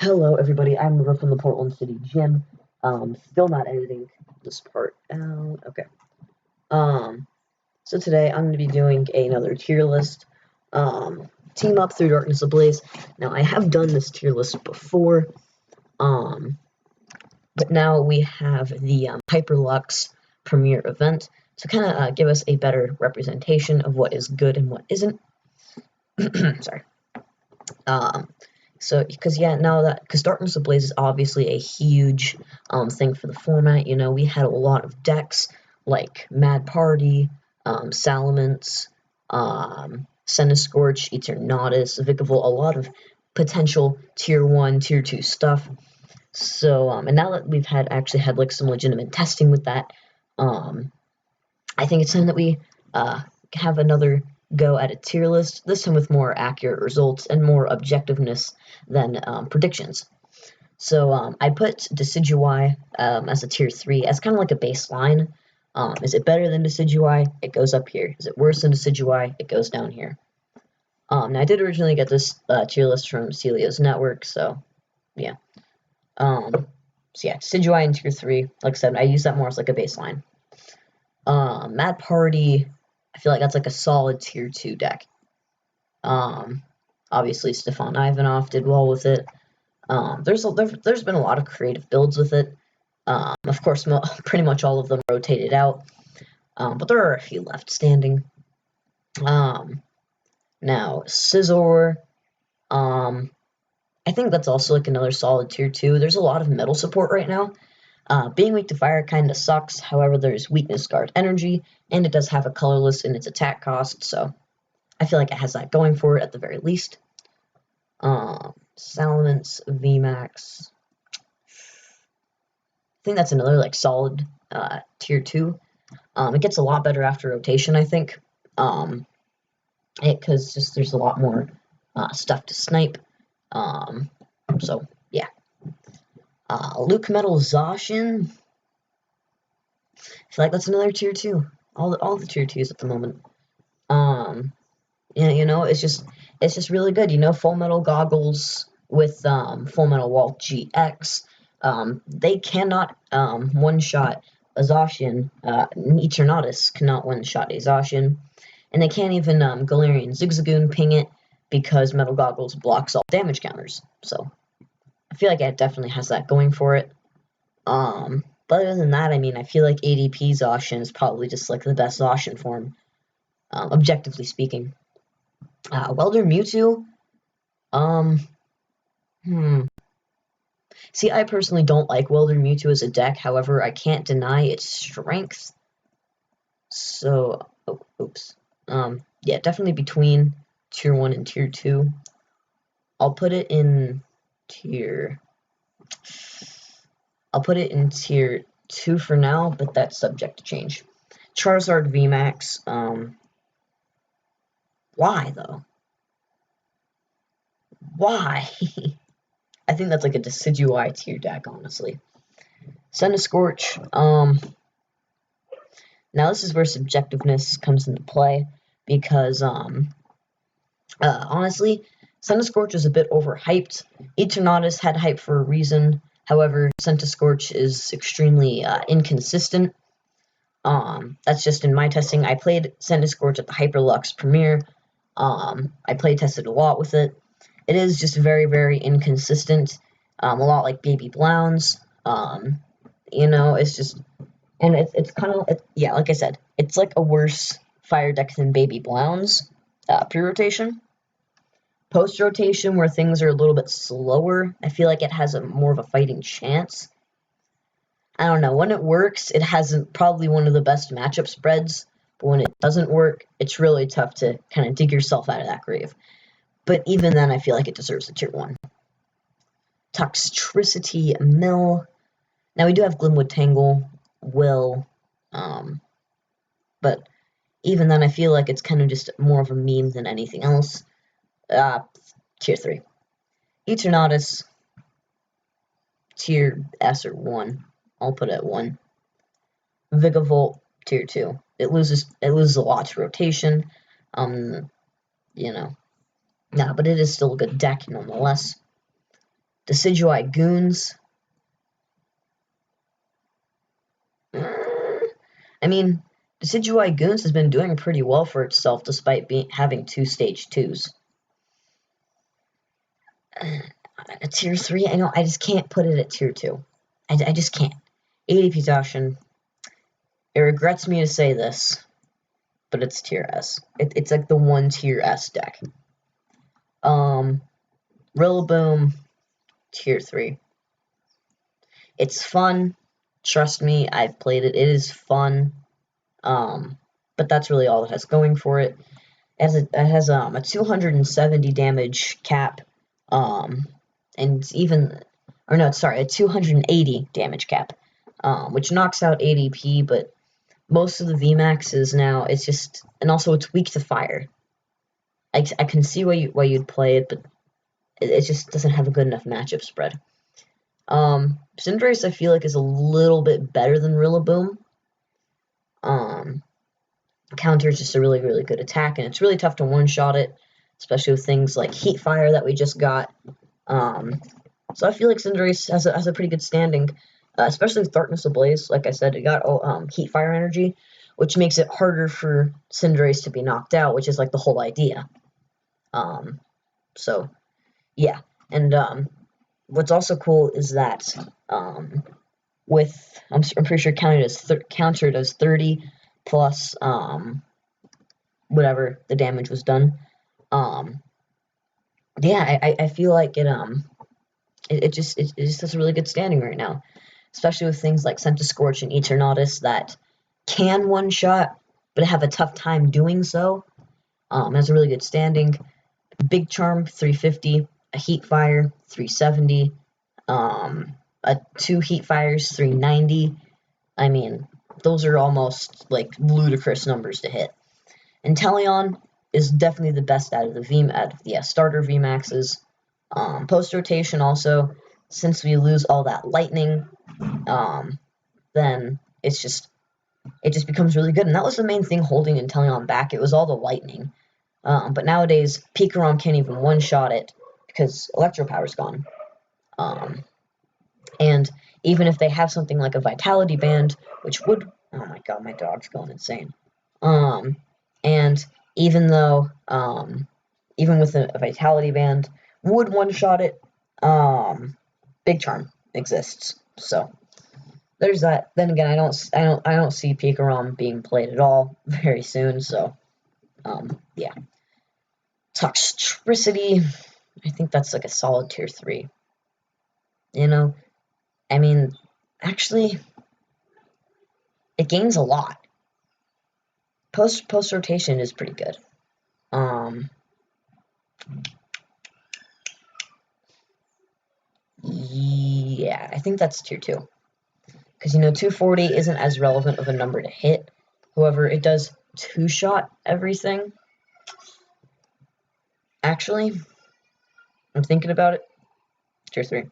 Hello, everybody. I'm River from the Portland City Gym. Still not editing this part out. Okay. Um, so today I'm going to be doing another tier list. Team up through Darkness Ablaze. Now I have done this tier list before. But now we have the Hyperlux premiere event to kind of give us a better representation of what is good and what isn't. Sorry. Because Darkness Ablaze is obviously a huge thing for the format. You know, we had a lot of decks like Mad Party, Salamence, Scorch, Eternatus, Vikavolt, a lot of potential tier 1, tier 2 stuff. So, and now that we've actually had like some legitimate testing with that, I think it's time that we have another go at a tier list, this time with more accurate results and more objectiveness than predictions. So I put Decidueye as a tier 3 as kind of like a baseline. Is it better than Decidueye? It goes up here. Is it worse than Decidueye? It goes down here. Now I did originally get this tier list from Celia's network, so yeah. Decidueye in tier 3. Like I said, I use that more as like a baseline. Mad Party, I feel like that's like a solid tier 2 deck. Obviously Stefan Ivanov did well with it. There's been a lot of creative builds with it. Of course, pretty much all of them rotated out, but there are a few left standing. Now Scizor, I think that's also like another solid tier 2. There's a lot of metal support right now. Being weak to fire kind of sucks, however, there's weakness guard energy, and it does have a colorless in its attack cost, so I feel like it has that going for it at the very least. Salamence, VMAX, I think that's another like solid tier 2. It gets a lot better after rotation, I think, because just there's a lot more stuff to snipe. So yeah. Luke Metal Zacian, I feel like that's another tier 2. All the tier 2s at the moment. Yeah, you know, it's just really good. You know, Full Metal Goggles with Full Metal Wall GX. They cannot one-shot a Zacian. Eternatus cannot one-shot a Zacian. And they can't even Galarian Zigzagoon ping it because Metal Goggles blocks all damage counters. So I feel like it definitely has that going for it. But other than that, I mean, I feel like ADP Zacian is probably just like the best Zacian form, objectively speaking. Welder Mewtwo, See, I personally don't like Welder Mewtwo as a deck, however, I can't deny its strength. So, oops. Yeah, definitely between tier 1 and tier 2. I'll put it in tier 2 for now, but that's subject to change. Charizard VMAX, why though? Why? I think that's like a Decidueye tier deck, honestly. Scorch, now this is where subjectiveness comes into play, because, honestly, Scorch is a bit overhyped. Eternatus had hype for a reason, however, Scorch is extremely inconsistent. That's just in my testing. I played Scorch at the Hyperlux premiere. I play tested a lot with it. It is just very, very inconsistent. A lot like Baby Blounds. You know, it's just, and it's kind of, yeah, like I said, it's like a worse fire deck than Baby Blounds, pre-rotation. Post-rotation, where things are a little bit slower, I feel like it has more of a fighting chance. I don't know, when it works, it has probably one of the best matchup spreads, but when it doesn't work, it's really tough to kind of dig yourself out of that grave. But even then, I feel like it deserves a tier 1. Toxtricity Mill. Now, we do have Glimwood Tangle, Will, but even then, I feel like it's kind of just more of a meme than anything else. Tier 3. Eternatus, tier S or 1. I'll put it at 1. Vikavolt, tier 2. It loses a lot to rotation. You know. Nah, but it is still a good deck nonetheless. Decidueye Goons. I mean, Decidueye Goons has been doing pretty well for itself despite having 2 stage 2s. A tier 3, I know, I just can't put it at tier 2. I just can't. ADP Zacian, it regrets me to say this, but it's tier S. It's like the 1 tier S deck. Rillaboom, tier 3. It's fun. Trust me, I've played it. It is fun. But that's really all it has going for it. It has a 270 damage cap, and even, or no, sorry, a 280 damage cap, which knocks out ADP, but most of the VMAXs now, it's just, and also it's weak to fire. I can see why you'd play it, but it just doesn't have a good enough matchup spread. Cinderace, I feel like, is a little bit better than Rillaboom. Counter is just a really, really good attack, and it's really tough to one-shot it, especially with things like Heat Fire that we just got. So I feel like Cinderace has a pretty good standing, especially with Darkness Ablaze. Like I said, it got Heat Fire energy, which makes it harder for Cinderace to be knocked out, which is like the whole idea. So, yeah. And what's also cool is that with, I'm pretty sure countered as 30 plus whatever the damage was done. Yeah, I feel like it just has a really good standing right now, especially with things like Scorch and Eternatus that can one-shot, but have a tough time doing so. Has a really good standing. Big Charm, 350. A Heat Fire, 370. A 2 Heat Fires, 390. I mean, those are almost like ludicrous numbers to hit. And Teleon is definitely the best out of the starter VMAXs. Post-rotation also, since we lose all that lightning, then it just becomes really good. And that was the main thing holding Inteleon back. It was all the lightning. But nowadays, Pikarom can't even one-shot it because Electro Power's gone. And even if they have something like a Vitality Band, which would... Oh my god, my dog's going insane. And even though, even with a Vitality Band, would one-shot it, Big Charm exists. So there's that. Then again, I don't see Pikarom being played at all very soon. So, yeah. Toxtricity, I think that's like a solid tier 3. You know, I mean, actually, it gains a lot. Post rotation is pretty good. Yeah, I think that's tier 2. Because, 240 isn't as relevant of a number to hit. However, it does 2-shot everything. Actually, I'm thinking about it. Tier 3.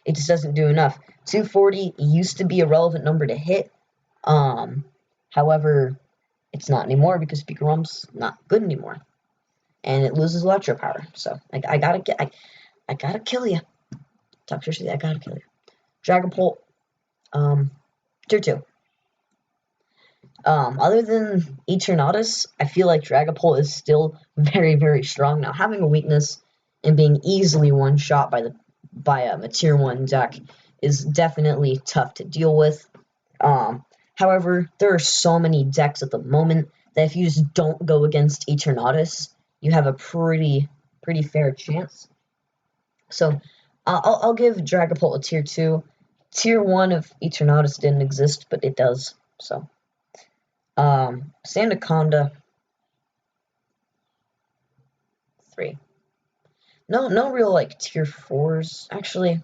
It just doesn't do enough. 240 used to be a relevant number to hit. However, it's not anymore because Picarom's not good anymore. And it loses Electro Power. So, I gotta kill you. Toxicity, I gotta kill you. Dragapult, tier 2. Other than Eternatus, I feel like Dragapult is still very, very strong. Now, having a weakness and being easily one-shot by a tier 1 deck is definitely tough to deal with. However, there are so many decks at the moment that if you just don't go against Eternatus, you have a pretty fair chance. So, I'll give Dragapult a tier 2. Tier 1 of Eternatus didn't exist, but it does. So, Sandaconda, 3. No real, like, tier 4s, actually.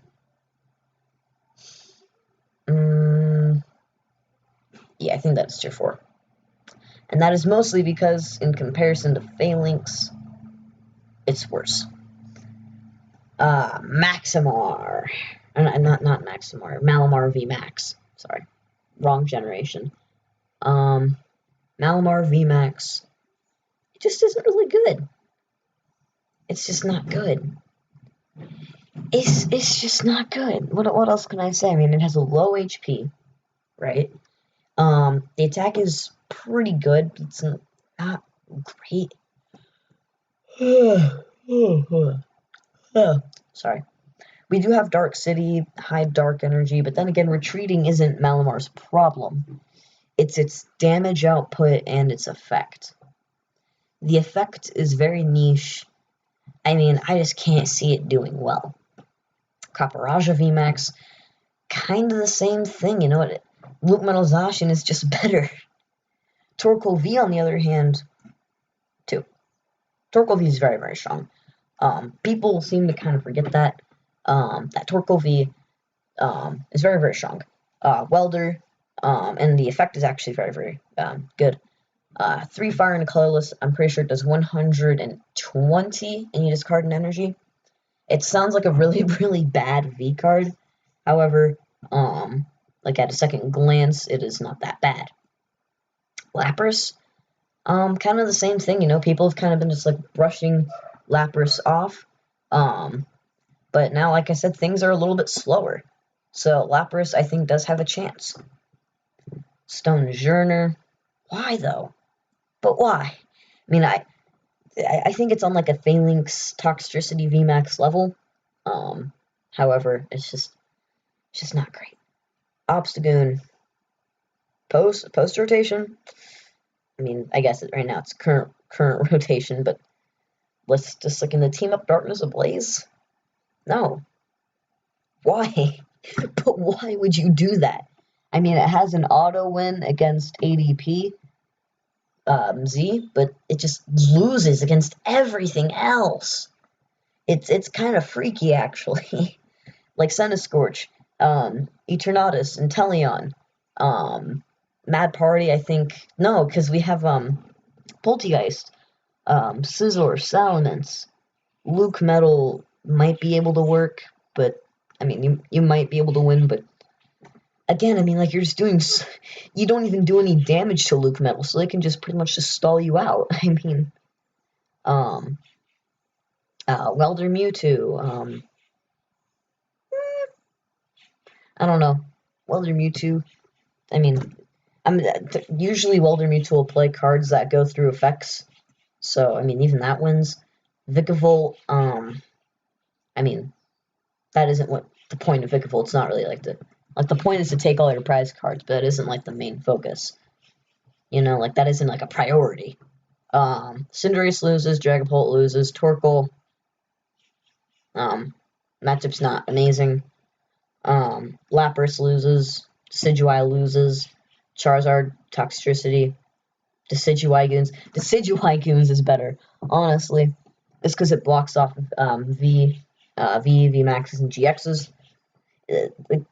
Yeah, I think that's tier 4. And that is mostly because, in comparison to Phalanx, it's worse. Maximar. Not Maximar. Malamar V Max. Sorry. Wrong generation. Malamar V Max. It just isn't really good. It's just not good. it's just not good. What else can I say? I mean, it has a low HP, right? The attack is pretty good, but it's not great. Sorry. We do have Dark City, high dark energy, but then again, retreating isn't Malamar's problem. It's its damage output and its effect. The effect is very niche. I mean, I just can't see it doing well. Caparaja VMAX, kind of the same thing, you know what? Luke Metal Zacian is just better. Torkoal V, on the other hand, too. Torkoal V is very, very strong. People seem to kind of forget that. That Torkoal V is very, very strong. Welder, and the effect is actually very, very good. 3 fire and a colorless, I'm pretty sure it does 120, and you discard an energy. It sounds like a really, really bad V card. However, like at a second glance, it is not that bad. Lapras, kind of the same thing, you know, people have kind of been just like brushing Lapras off. But now, like I said, things are a little bit slower. So Lapras, I think, does have a chance. Stonjourner, why though? But why? I mean, I think it's on like a Phalanx Toxtricity VMAX level. However, it's just not great. Obstagoon, post rotation. I mean, I guess right now it's current rotation, but let's just look in the Team Up Darkness Ablaze. No. Why? But why would you do that? I mean, it has an auto win against ADP Z, but it just loses against everything else. It's kind of freaky, actually. Like Centiskorch, Eternatus, Inteleon, Mad Party, I think. No, because we have Poltegeist, Scizor, Salamence, Luke Metal might be able to work, but I mean, you might be able to win, but again, I mean, like, you're just doing, you don't even do any damage to Luke Metal, so they can just pretty much just stall you out. I mean, Welder Mewtwo, I don't know, Welder Mewtwo, I mean, usually Welder Mewtwo will play cards that go through effects, so, I mean, even that wins. Vikavolt, I mean, that isn't what the point of Vikavolt. It's not really like the point is to take all your prize cards, but it isn't like the main focus. You know, like that isn't like a priority. Cinderace loses, Dragapult loses, Torkoal. Matchup's not amazing. Lapras loses, Decidueye loses, Charizard Toxtricity, Decidueye-Goons. Decidueye-Goons is better, honestly. It's because it blocks off V Maxes, and GXs. Like,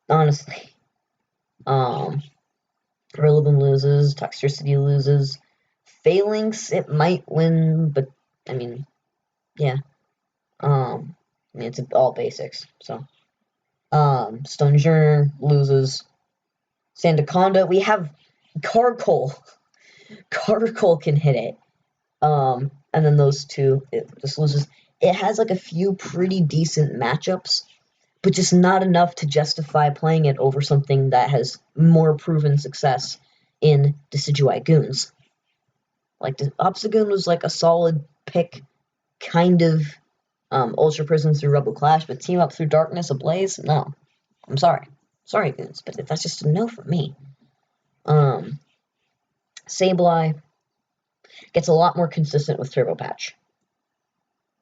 honestly. Rillaboom loses, Toxtricity loses. Phalanx, it might win, but, I mean, yeah. I mean, it's all basics, so. Stonjourner loses. Sandaconda, we have Carkol. Carkol can hit it. And then those two, it just loses. It has like a few pretty decent matchups, but just not enough to justify playing it over something that has more proven success in Decidueye-Goons. Like, the Obstagoon was like a solid pick, kind of, Ultra Prism through Rebel Clash, but Team Up through Darkness Ablaze? No. I'm sorry. Sorry, Goons, but that's just a no for me. Sableye gets a lot more consistent with Turbo Patch.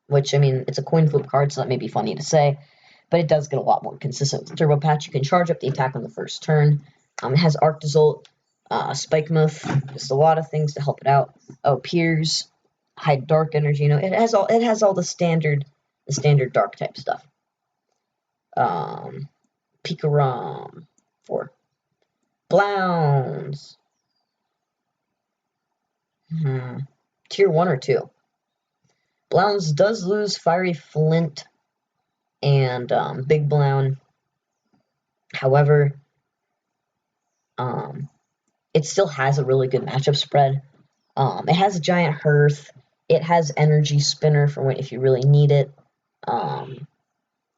Which, I mean, it's a coin flip card, so that may be funny to say, but it does get a lot more consistent with Turbo Patch. You can charge up the attack on the first turn. It has Arctozolt, Spikemuth, just a lot of things to help it out. Oh, Piers, high dark energy, you know, it has all the standard dark type stuff. Pikarom, 4. Blounds. Tier 1 or 2. Blounds does lose Fiery Flint and Big Blown. However, it still has a really good matchup spread. It has a Giant Hearth. It has Energy Spinner for when if you really need it.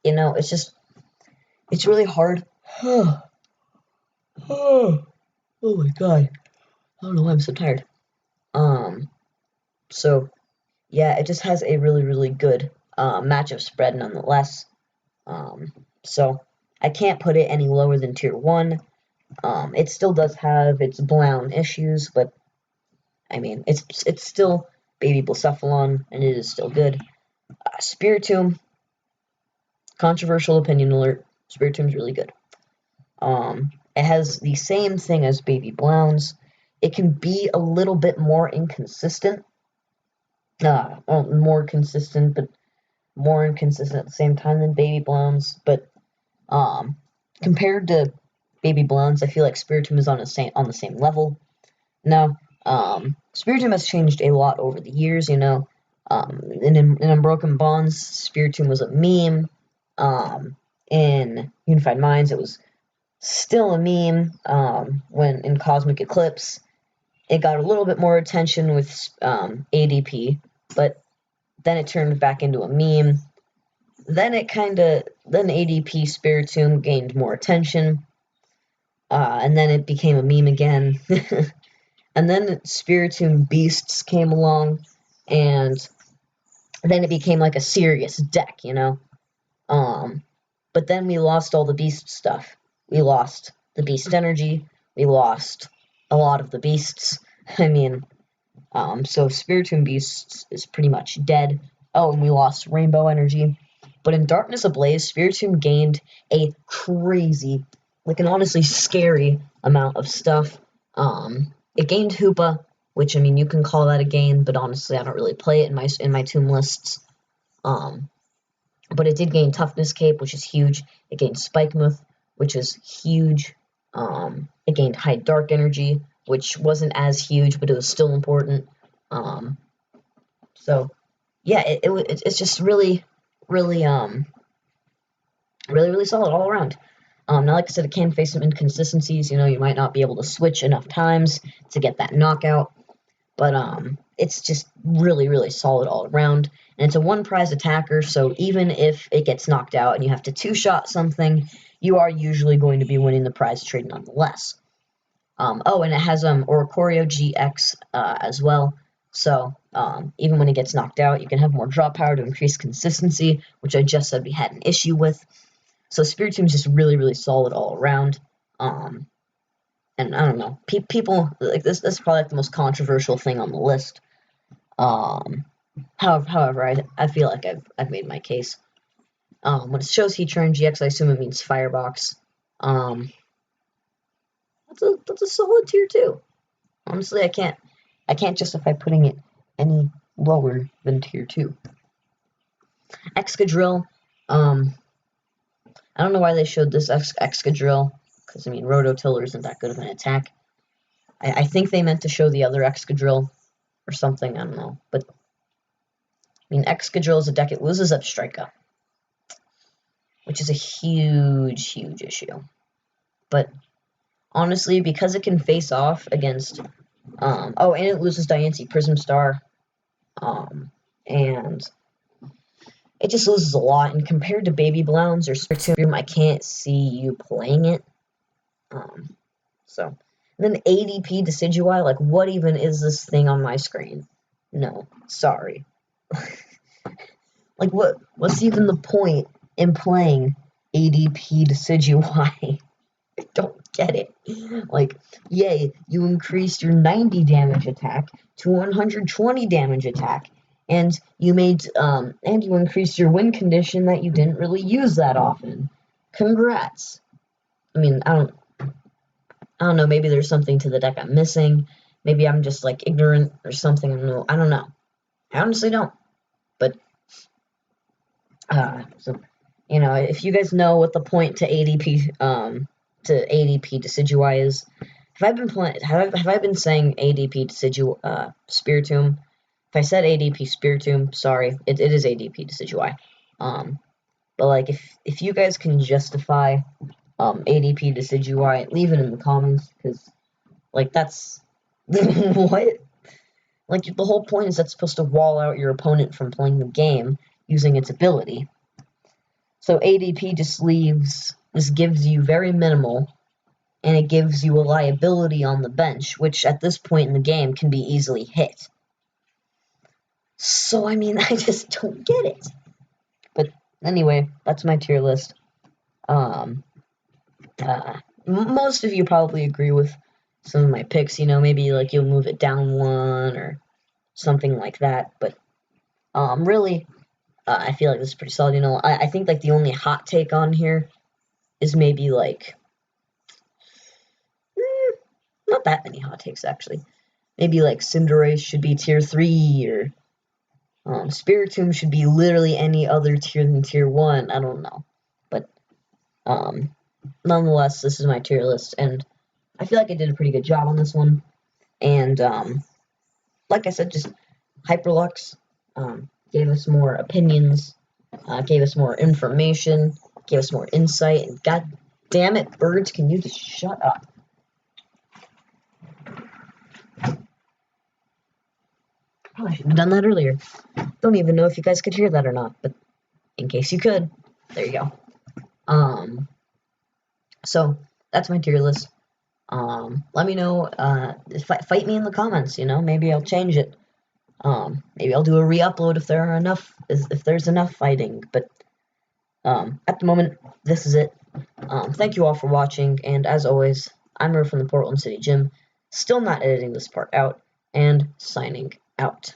You know, it's really hard. Oh my god. I don't know why I'm so tired. Um, so yeah, it just has a really, really good matchup spread nonetheless. Um, so I can't put it any lower than tier 1. It still does have its Blown issues, but I mean, it's still Baby Blacephalon, and it is still good. Spiritomb, controversial opinion alert. Spiritomb is really good. It has the same thing as Baby Blown's. It can be a little bit more inconsistent. Well, more consistent, but more inconsistent at the same time than Baby Blown's. But compared to Baby Blown's, I feel like Spiritomb is on the same level. Now, Spiritomb has changed a lot over the years, you know. In Unbroken Bonds, Spiritomb was a meme. In Unified Minds, it was still a meme. When in Cosmic Eclipse, it got a little bit more attention with ADP, but then it turned back into a meme. Then ADP Spiritomb gained more attention, and then it became a meme again. And then Spiritomb Beasts came along, and then it became like a serious deck, you know? But then we lost all the Beast stuff. We lost the Beast energy. We lost a lot of the Beasts. I mean, so Spiritomb Beasts is pretty much dead. Oh, and we lost Rainbow energy. But in Darkness Ablaze, Spiritomb gained a crazy, like an honestly scary amount of stuff. It gained Hoopa, which, I mean, you can call that a gain, but honestly, I don't really play it in my tomb lists. But it did gain Toughness Cape, which is huge. It gained Spikemuth, which is huge. It gained High Dark Energy, which wasn't as huge, but it was still important. So, yeah, it's just really, really, really solid all around. Now, like I said, it can face some inconsistencies. You know, you might not be able to switch enough times to get that knockout. But it's just really, really solid all around. And it's a one-prize attacker, so even if it gets knocked out and you have to two-shot something, you are usually going to be winning the prize trade nonetheless. Oh, and it has Oricorio GX as well. So even when it gets knocked out, you can have more draw power to increase consistency, which I just said we had an issue with. So Spiritomb is just really, really solid all around. And I don't know, people like this. This is probably like the most controversial thing on the list. However, I feel like I've made my case. When it shows Heatran GX, I assume it means Firebox. That's a solid tier 2. Honestly, I can't justify putting it any lower than tier 2. Excadrill, I don't know why they showed this Excadrill, because, I mean, Rototiller isn't that good of an attack. I think they meant to show the other Excadrill or something, I don't know. But, I mean, Excadrill is a deck, it loses Upstrika, which is a huge, huge issue. But, honestly, because it can face off against, and it loses Diancie Prism Star, and it just loses a lot, and compared to Baby Blounds or Spiritomb, I can't see you playing it. So, and then ADP Decidueye, like, what even is this thing on my screen? No, sorry. Like, what's even the point in playing ADP Decidueye? I don't get it. Like, yay, you increased your 90 damage attack to 120 damage attack. And you increased your win condition that you didn't really use that often. Congrats. I mean, I don't know, maybe there's something to the deck I'm missing. Maybe I'm just, like, ignorant or something. I don't know. I honestly don't. But, so, you know, if you guys know what the point to ADP Decidueye is, have I been saying ADP Spiritomb? If I said ADP Spiritomb, sorry, it is ADP Decidueye. But like if you guys can justify ADP Decidueye, leave it in the comments, because like that's what? Like the whole point is that's supposed to wall out your opponent from playing the game using its ability. So ADP just gives you very minimal, and it gives you a liability on the bench, which at this point in the game can be easily hit. So, I mean, I just don't get it. But anyway, that's my tier list. Most of you probably agree with some of my picks, maybe like you'll move it down one or something like that. But really, I feel like this is pretty solid. I think like the only hot take on here is maybe like not that many hot takes actually. Maybe like Cinderace should be tier 3 or Spiritomb should be literally any other tier than tier 1. I don't know. But nonetheless, this is my tier list, and I feel like I did a pretty good job on this one. And like I said, just Hyperlux gave us more opinions, gave us more information, gave us more insight, and god damn it, birds, can you just shut up? Probably should have done that earlier. Don't even know if you guys could hear that or not, but in case you could, there you go. So that's my tier list. Let me know. Fight me in the comments. Maybe I'll change it. Maybe I'll do a re-upload if there's enough fighting. But at the moment, this is it. Thank you all for watching, and as always, I'm Murph from the Portland City Gym. Still not editing this part out, and signing out.